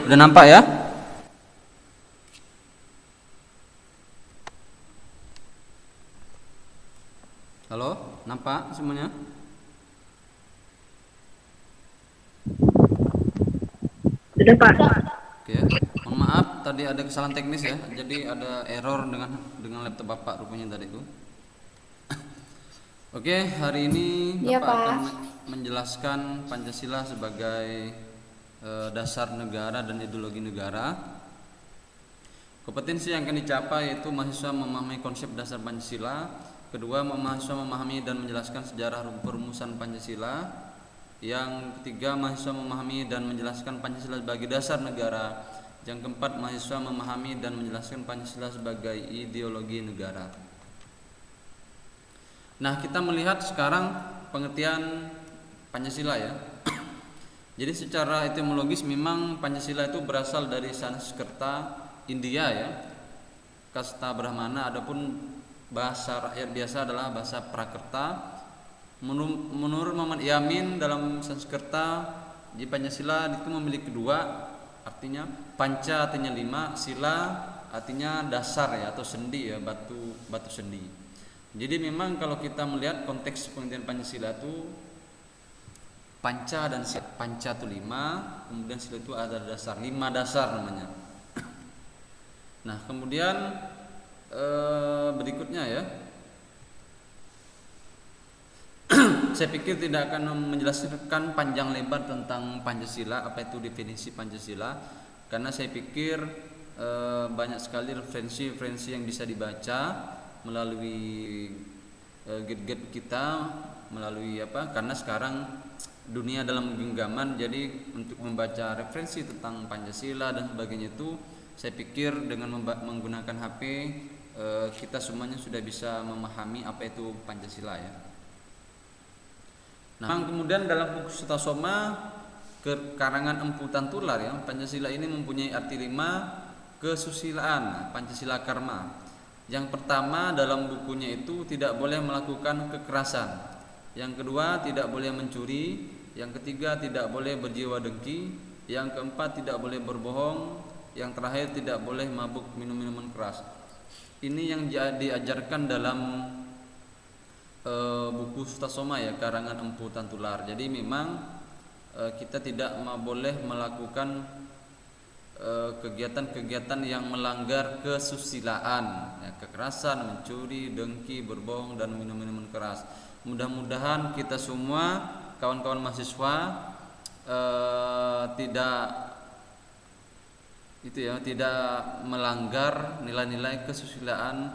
Udah nampak ya? Halo, nampak semuanya? Sudah Pak. Oke, mohon maaf tadi ada kesalahan teknis ya. Jadi ada error dengan laptop Bapak rupanya tadi itu. Oke, hari ini Iya, Bapak akan Pak. menjelaskan Pancasila sebagai dasar negara dan ideologi negara. Kompetensi yang akan dicapai yaitu mahasiswa memahami konsep dasar Pancasila. Kedua, mahasiswa memahami dan menjelaskan sejarah perumusan Pancasila. Yang ketiga, mahasiswa memahami dan menjelaskan Pancasila sebagai dasar negara. Yang keempat, mahasiswa memahami dan menjelaskan Pancasila sebagai ideologi negara. Nah, kita melihat sekarang pengertian Pancasila ya. Jadi secara etimologis memang Pancasila itu berasal dari Sanskerta India ya, kasta Brahmana. Adapun bahasa rakyat biasa adalah bahasa Prakerta. Menurut Muhammad Yamin dalam Sanskerta di Pancasila itu memiliki dua, artinya panca artinya 5, sila artinya dasar ya atau sendi ya, batu sendi. Jadi memang kalau kita melihat konteks pengertian Pancasila itu panca dan sila. Panca itu 5, kemudian sila itu ada dasar, 5 dasar namanya. Nah, kemudian berikutnya ya. Saya pikir tidak akan menjelaskan panjang lebar tentang Pancasila, apa itu definisi Pancasila, karena saya pikir banyak sekali referensi yang bisa dibaca melalui gadget kita, melalui apa? Karena sekarang dunia dalam genggaman, jadi untuk membaca referensi tentang Pancasila dan sebagainya itu, saya pikir dengan menggunakan HP kita semuanya sudah bisa memahami apa itu Pancasila ya. Nah, kemudian dalam buku Sutasoma karangan Empu Tantular ya, Pancasila ini mempunyai arti 5 kesusilaan, Pancasila Karma. Yang pertama dalam bukunya itu tidak boleh melakukan kekerasan. Yang kedua tidak boleh mencuri. Yang ketiga tidak boleh berjiwa dengki. Yang keempat tidak boleh berbohong. Yang terakhir tidak boleh mabuk minum minuman keras. Ini yang diajarkan dalam buku Sutasoma ya, karangan Empu Tantular. Jadi memang kita tidak boleh melakukan kegiatan-kegiatan yang melanggar kesusilaan ya, kekerasan, mencuri, dengki, berbohong dan minum minuman keras. Mudah-mudahan kita semua kawan-kawan mahasiswa tidak melanggar nilai-nilai kesusilaan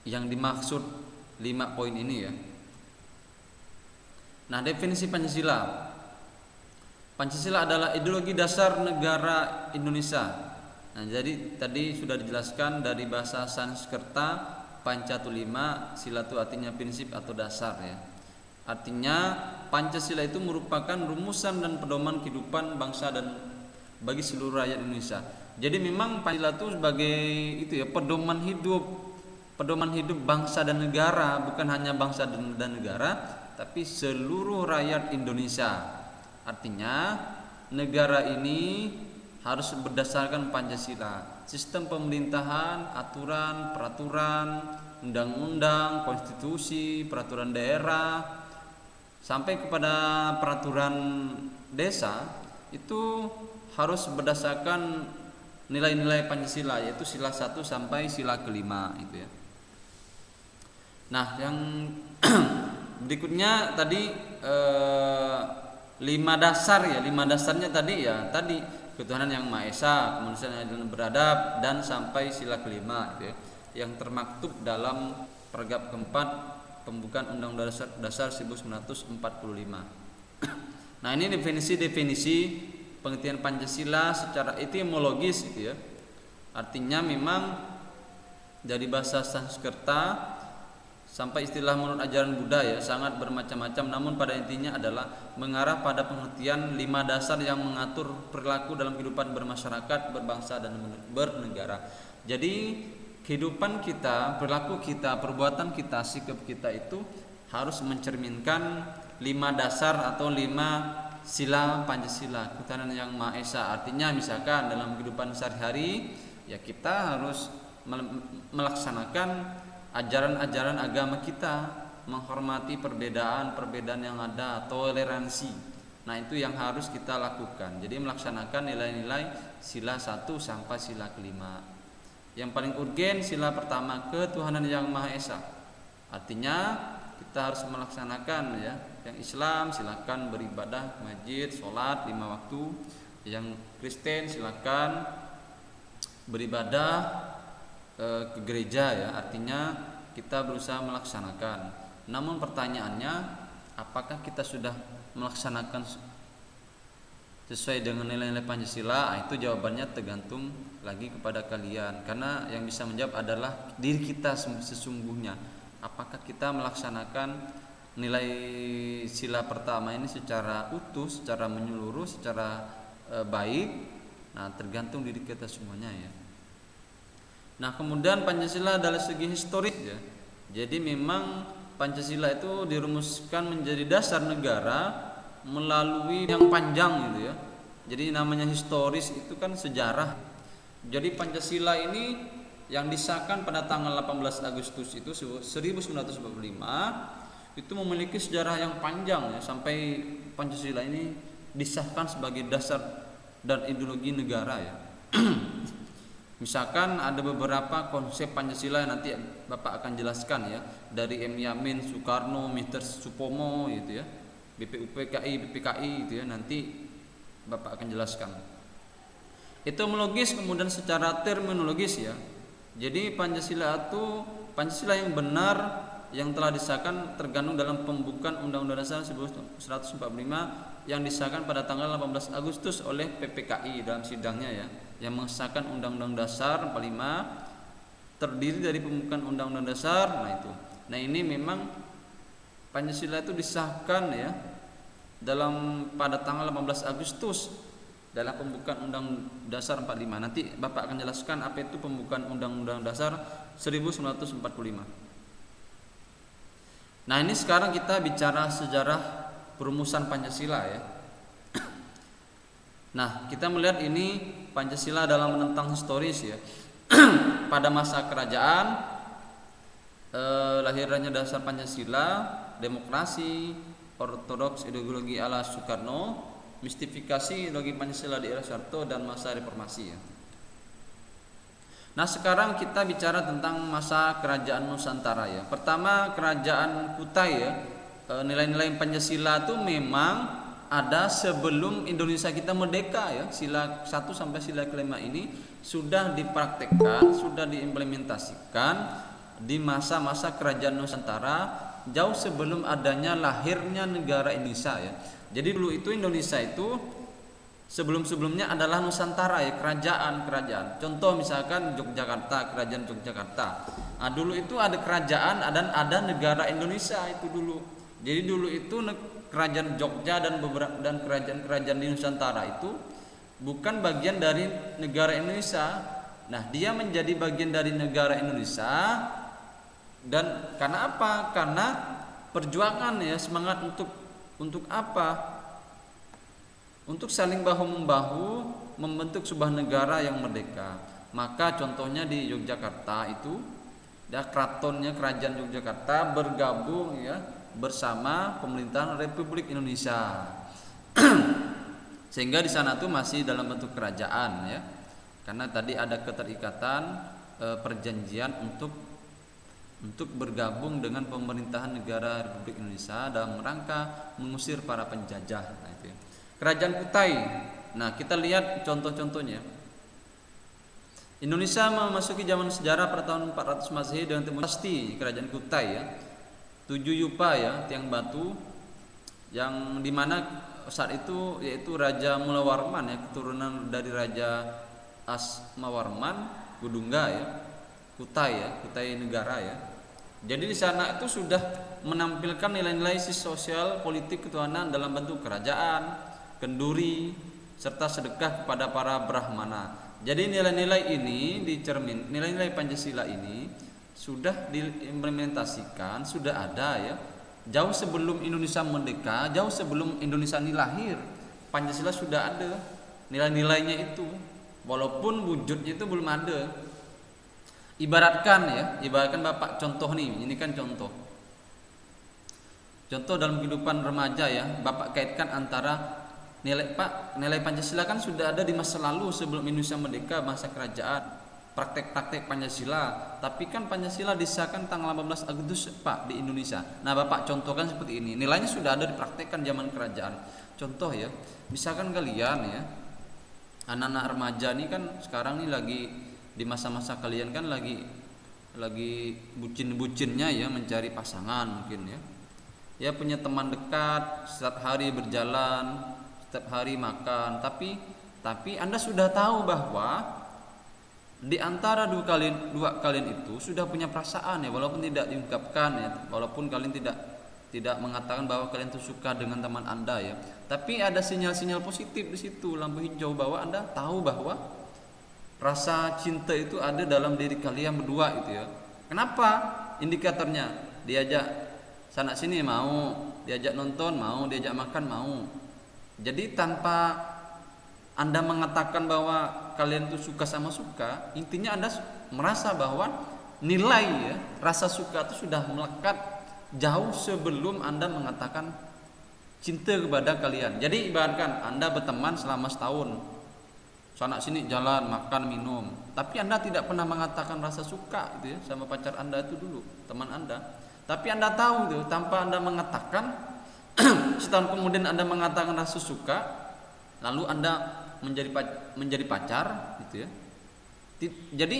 yang dimaksud 5 poin ini ya. Nah, definisi Pancasila. Pancasila adalah ideologi dasar negara Indonesia. Nah, jadi tadi sudah dijelaskan dari bahasa Sanskerta, panca itu 5, sila itu artinya prinsip atau dasar ya. Artinya Pancasila itu merupakan rumusan dan pedoman kehidupan bangsa dan bagi seluruh rakyat Indonesia. Jadi memang Pancasila itu sebagai itu ya, pedoman hidup bangsa dan negara, bukan hanya bangsa dan negara, tapi seluruh rakyat Indonesia. Artinya negara ini harus berdasarkan Pancasila. Sistem pemerintahan, aturan, peraturan, undang-undang, konstitusi, peraturan daerah, sampai kepada peraturan desa itu harus berdasarkan nilai-nilai Pancasila, yaitu sila 1 sampai sila ke-5 itu ya. Nah, yang berikutnya tadi 5 dasar ya, 5 dasarnya tadi ya, tadi ketuhanan yang Maha Esa, kemanusiaan yang beradab, dan sampai sila ke-5 gitu ya, yang termaktub dalam paragraf keempat pembukaan Undang-Undang Dasar 1945. Nah, ini definisi pengertian Pancasila secara etimologis gitu ya. Artinya memang dari bahasa Sanskerta sampai istilah menurut ajaran Buddha ya, sangat bermacam-macam, namun pada intinya adalah mengarah pada pengertian 5 dasar yang mengatur perilaku dalam kehidupan bermasyarakat, berbangsa dan bernegara. Jadi kehidupan kita, perilaku kita, perbuatan kita, sikap kita itu harus mencerminkan 5 dasar atau 5 sila Pancasila, ketuhanan yang Maha Esa. Artinya misalkan dalam kehidupan sehari-hari ya kita harus melaksanakan ajaran-ajaran agama kita, menghormati perbedaan-perbedaan yang ada, toleransi. Nah, itu yang harus kita lakukan. Jadi melaksanakan nilai-nilai sila 1 sampai sila kelima. Yang paling urgen sila pertama, ketuhanan yang Maha Esa. Artinya kita harus melaksanakan ya. Yang Islam silakan beribadah masjid, sholat 5 waktu. Yang Kristen silakan beribadah ke gereja ya. Artinya kita berusaha melaksanakan. Namun pertanyaannya, apakah kita sudah melaksanakan sesuai dengan nilai-nilai Pancasila? Itu jawabannya tergantung lagi kepada kalian. Karena yang bisa menjawab adalah diri kita sesungguhnya. Apakah kita melaksanakan nilai sila pertama ini secara utuh, secara menyeluruh, secara baik? Nah, tergantung diri kita semuanya ya. Nah, kemudian Pancasila dari segi historis ya. Jadi memang Pancasila itu dirumuskan menjadi dasar negara melalui yang panjang gitu ya. Jadi namanya historis itu kan sejarah. Jadi Pancasila ini yang disahkan pada tanggal 18 Agustus itu 1945 itu memiliki sejarah yang panjang ya, sampai Pancasila ini disahkan sebagai dasar dan ideologi negara ya. Misalkan ada beberapa konsep Pancasila yang nanti Bapak akan jelaskan ya, dari M. Yamin, Soekarno, Mr. Supomo gitu ya, BPUPKI, BPKI gitu ya, nanti Bapak akan jelaskan. Etimologis kemudian secara terminologis ya. Jadi Pancasila itu Pancasila yang benar yang telah disahkan tergandung dalam pembukaan Undang-Undang Dasar 1945 yang disahkan pada tanggal 18 Agustus oleh PPKI dalam sidangnya ya, yang mengesahkan Undang-Undang Dasar 45 terdiri dari pembukaan Undang-Undang Dasar. Nah itu. Nah ini memang Pancasila itu disahkan ya pada tanggal 18 Agustus dalam pembukaan Undang Dasar 45. Nanti Bapak akan jelaskan apa itu pembukaan Undang-Undang Dasar 1945. Nah ini sekarang kita bicara sejarah perumusan Pancasila ya. Nah kita melihat ini Pancasila dalam menentang historis ya. Pada masa kerajaan lahirnya dasar Pancasila, demokrasi, ortodoks ideologi ala Soekarno, mistifikasi ideologi Pancasila di era Soeharto dan masa reformasi ya. Nah sekarang kita bicara tentang masa kerajaan Nusantara ya. Pertama kerajaan Kutai ya. Nilai-nilai Pancasila itu memang ada sebelum Indonesia kita merdeka ya. Sila 1 sampai sila kelima ini sudah dipraktekkan, sudah diimplementasikan di masa-masa kerajaan Nusantara jauh sebelum adanya lahirnya negara Indonesia ya. Jadi dulu itu Indonesia itu sebelum-sebelumnya adalah Nusantara ya, kerajaan-kerajaan. Contoh misalkan Yogyakarta, kerajaan Yogyakarta. Nah, dulu itu ada kerajaan dan ada negara Indonesia itu dulu. Jadi dulu itu kerajaan Jogja dan kerajaan-kerajaan di Nusantara itu bukan bagian dari negara Indonesia. Nah, dia menjadi bagian dari negara Indonesia dan karena apa? Karena perjuangan ya, semangat untuk apa? Untuk saling bahu-membahu membentuk sebuah negara yang merdeka. Maka contohnya di Yogyakarta itu keratonnya kerajaan Yogyakarta bergabung ya bersama pemerintahan Republik Indonesia. Sehingga di sana tuh masih dalam bentuk kerajaan ya. Karena tadi ada keterikatan perjanjian untuk bergabung dengan pemerintahan negara Republik Indonesia dalam rangka mengusir para penjajah. Nah, itu ya. Kerajaan Kutai. Nah, kita lihat contoh-contohnya. Indonesia memasuki zaman sejarah pada tahun 400 Masehi dengan temuan pasti kerajaan Kutai ya. 7 yupa ya, tiang batu yang dimana saat itu yaitu Raja Mulawarman ya, keturunan dari Raja Asmawarman Gudungga ya. Kutai negara ya. Jadi di sana itu sudah menampilkan nilai-nilai sosial politik ketuhanan dalam bentuk kerajaan, kenduri, serta sedekah kepada para brahmana. Jadi nilai-nilai ini nilai-nilai Pancasila ini sudah diimplementasikan, sudah ada ya. Jauh sebelum Indonesia merdeka, jauh sebelum Indonesia ini lahir. Pancasila sudah ada nilai-nilainya itu, walaupun wujudnya itu belum ada. Ibaratkan Bapak contoh nih, ini kan contoh dalam kehidupan remaja ya, Bapak kaitkan antara nilai Pancasila kan sudah ada di masa lalu sebelum Indonesia merdeka, masa kerajaan, praktek-praktek Pancasila. Tapi kan Pancasila disahkan tanggal 18 Agustus Pak di Indonesia. Nah Bapak contohkan seperti ini, nilainya sudah ada dipraktekkan zaman kerajaan. Contoh ya, misalkan kalian ya, anak-anak remaja nih kan sekarang nih lagi di masa-masa kalian kan lagi bucin-bucinnya ya, mencari pasangan mungkin ya punya teman dekat, setiap hari berjalan, setiap hari makan, tapi Anda sudah tahu bahwa di antara dua kalian itu sudah punya perasaan ya, walaupun tidak diungkapkan ya, walaupun kalian tidak mengatakan bahwa kalian itu suka dengan teman Anda ya, tapi ada sinyal-sinyal positif di situ, lampu hijau, bahwa Anda tahu bahwa rasa cinta itu ada dalam diri kalian berdua itu ya. Kenapa? Indikatornya diajak sana sini mau, diajak nonton mau, diajak makan mau. Jadi tanpa Anda mengatakan bahwa kalian itu suka sama suka, intinya Anda merasa bahwa nilai ya, rasa suka itu sudah melekat jauh sebelum Anda mengatakan cinta kepada kalian. Jadi ibaratkan Anda berteman selama setahun, sana sini jalan, makan, minum, tapi Anda tidak pernah mengatakan rasa suka itu ya sama pacar Anda itu dulu, teman Anda. Tapi Anda tahu itu, tanpa Anda mengatakan, setahun kemudian Anda mengatakan rasa suka, lalu Anda menjadi pacar gitu ya. Jadi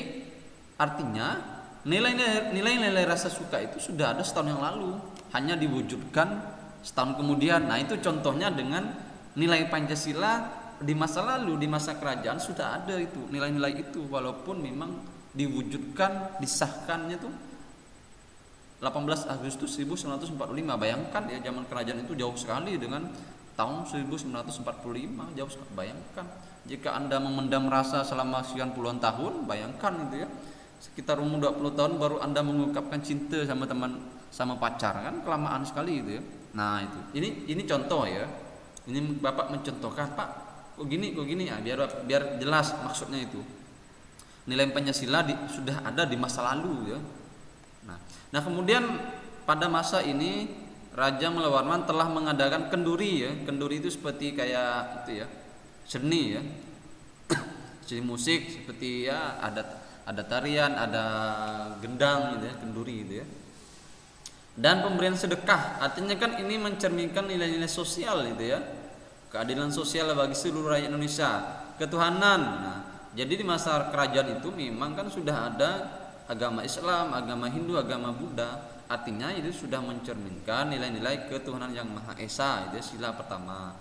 artinya nilai-nilai rasa suka itu sudah ada setahun yang lalu, hanya diwujudkan setahun kemudian. Nah itu contohnya dengan nilai Pancasila. Di masa lalu, di masa kerajaan sudah ada itu nilai-nilai itu, walaupun memang diwujudkan, disahkannya tuh 18 Agustus 1945. Bayangkan ya, zaman kerajaan itu jauh sekali dengan tahun 1945, jauh sekali. Bayangkan jika Anda memendam rasa selama sekian puluhan tahun, bayangkan itu ya, sekitar umur 20 tahun baru Anda mengungkapkan cinta sama teman, sama pacar, kan kelamaan sekali itu ya. Nah itu, ini contoh ya, ini Bapak mencontohkan, Pak kok gini ya, biar jelas maksudnya itu. Nilai Pancasila sudah ada di masa lalu ya. Nah kemudian pada masa ini Raja Malewarman telah mengadakan kenduri ya. Kenduri itu seperti kayak itu ya, seni ya, seni musik, seperti ya ada tarian, ada gendang gitu ya, kenduri gitu ya. Dan pemberian sedekah, artinya kan ini mencerminkan nilai-nilai sosial gitu ya. Keadilan sosial bagi seluruh rakyat Indonesia, ketuhanan. Nah, jadi di masa kerajaan itu memang kan sudah ada agama Islam, agama Hindu, agama Buddha. Artinya itu sudah mencerminkan nilai-nilai ketuhanan yang Maha Esa. Itu sila pertama.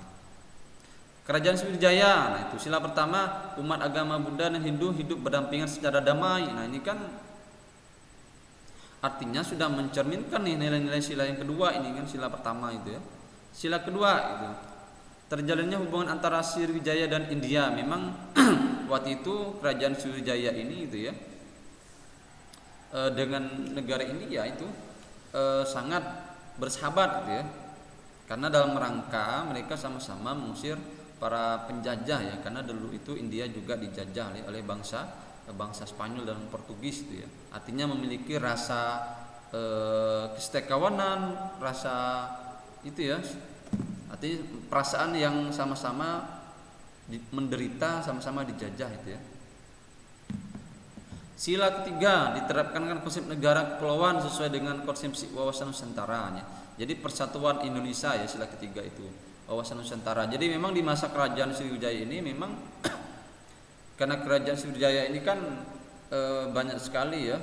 Kerajaan Sriwijaya, nah itu sila pertama, umat agama Buddha dan Hindu hidup berdampingan secara damai. Nah ini kan artinya sudah mencerminkan nih nilai-nilai sila yang kedua ini kan, sila pertama itu ya. Sila kedua itu terjalinnya hubungan antara Sriwijaya dan India. Memang waktu itu kerajaan Sriwijaya ini itu ya dengan negara India itu sangat bersahabat gitu ya, karena dalam rangka mereka sama-sama mengusir para penjajah ya, karena dulu itu India juga dijajah oleh bangsa Spanyol dan Portugis itu ya. Artinya memiliki rasa kesetiakawanan, rasa itu ya, artinya perasaan yang sama-sama menderita, sama-sama dijajah itu ya. Sila ketiga diterapkan kan konsep negara kepulauan sesuai dengan konsepsi wawasan Nusantara. Jadi persatuan Indonesia ya, sila ketiga itu wawasan Nusantara. Jadi memang di masa kerajaan Sriwijaya ini memang karena kerajaan Sriwijaya ini kan banyak sekali ya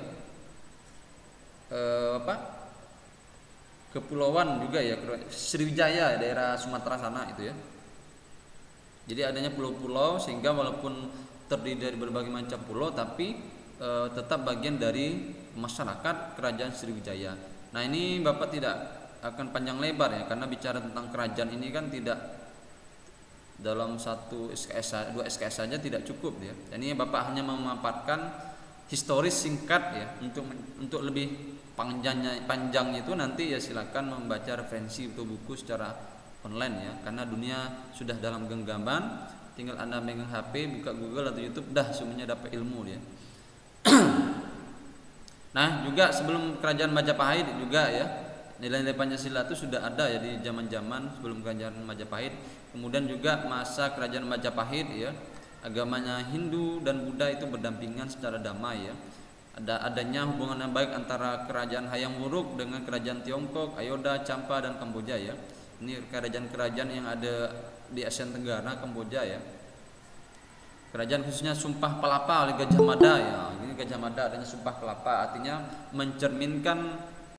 kepulauan juga ya, Sriwijaya daerah Sumatera sana itu ya. Jadi adanya pulau-pulau sehingga walaupun terdiri dari berbagai macam pulau tapi tetap bagian dari masyarakat kerajaan Sriwijaya. Nah ini Bapak tidak akan panjang lebar ya, karena bicara tentang kerajaan ini kan tidak dalam satu SKS, dua SKS saja tidak cukup ya. Dan ini Bapak hanya memaparkan historis singkat ya, untuk lebih panjangnya itu nanti ya silakan membaca referensi atau buku secara online ya, karena dunia sudah dalam genggaman, tinggal Anda megang HP, buka Google atau YouTube, dah semuanya dapat ilmu dia. Nah, juga sebelum kerajaan Majapahit juga ya, nilai-nilai Pancasila itu sudah ada ya di zaman-zaman sebelum kerajaan Majapahit. Kemudian juga masa kerajaan Majapahit ya, agamanya Hindu dan Buddha itu berdampingan secara damai ya. Adanya hubungan yang baik antara kerajaan Hayam Wuruk dengan kerajaan Tiongkok, Ayodhya, Champa dan Kamboja ya. Ini kerajaan-kerajaan yang ada di Asia Tenggara, Kamboja ya. Kerajaan khususnya Sumpah Pelapa oleh Gajah Mada ya. Ini Gajah Mada adanya Sumpah Pelapa, artinya mencerminkan